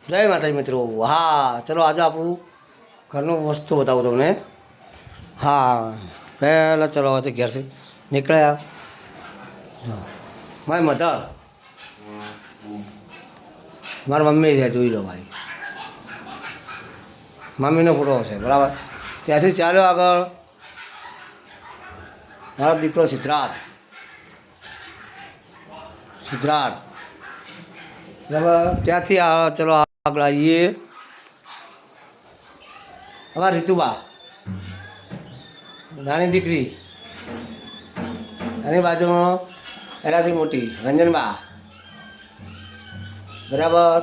જય માતાજી મિત્રો. હા ચલો આજે આપણું ઘરનું વસ્તુ બતાવું તમને. હા પહેલાં ચલો હવે ઘેરથી નીકળ્યા. મારી મધર મારા મમ્મી છે, જોઈ લો ભાઈ. મમ્મીનો ફોટો છે બરાબર. ત્યાંથી ચાલ્યો આગળ મારો દીકરો સિદ્ધાર્થ બરાબર. ત્યાંથી ચલો આગળ આવીએ અમારા રીતુબા, નાની દીકરી. એની બાજુમાં એનાથી મોટી રંજનબા બરાબર.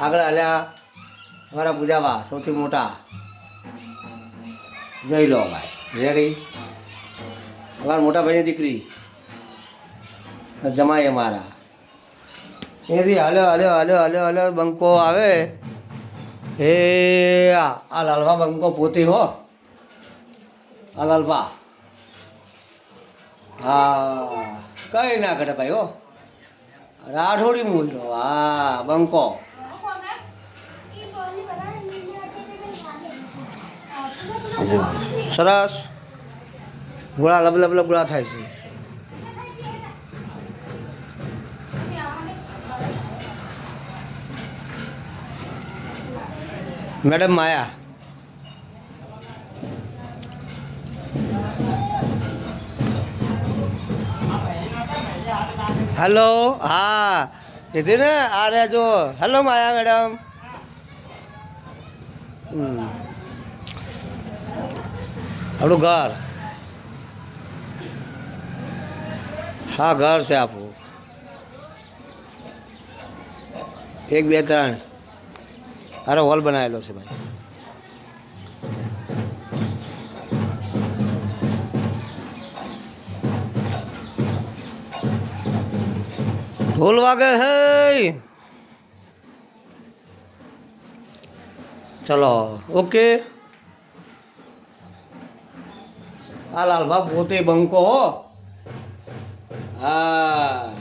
આગળ હાલ્યા અમારા પૂજાબા સૌથી મોટા. જોઈ લો ભાઈ, રેડી. અમારા મોટા ભાઈની દીકરી જમાઈ અમારા. એથી હાલ્યો હાલ્યો હાલ્યો હાલ્યો હાલ્યો બંકો આવે. એ આ લાલભા બંકો પોતે હો, આ લાલભા. હા કઈ ના ઘટે ભાઈ હો, રાઠોડી મૂળનો. હા બંકો. સરસ ગોળા લબ લબ લબ ગોળા થાય છે. મેડમ માયા. હેલો. હા દીધી ને આ રે જો. હેલો માયા મેડમ. આપણું ઘર. હા ઘર છે આપણું. 1 2 3 અરે હોલ બનાવેલો છે ભાઈ. ઢોલ વાગે હે. ચલો ઓકે. આ લાલભા પોતે બંકો હો. હા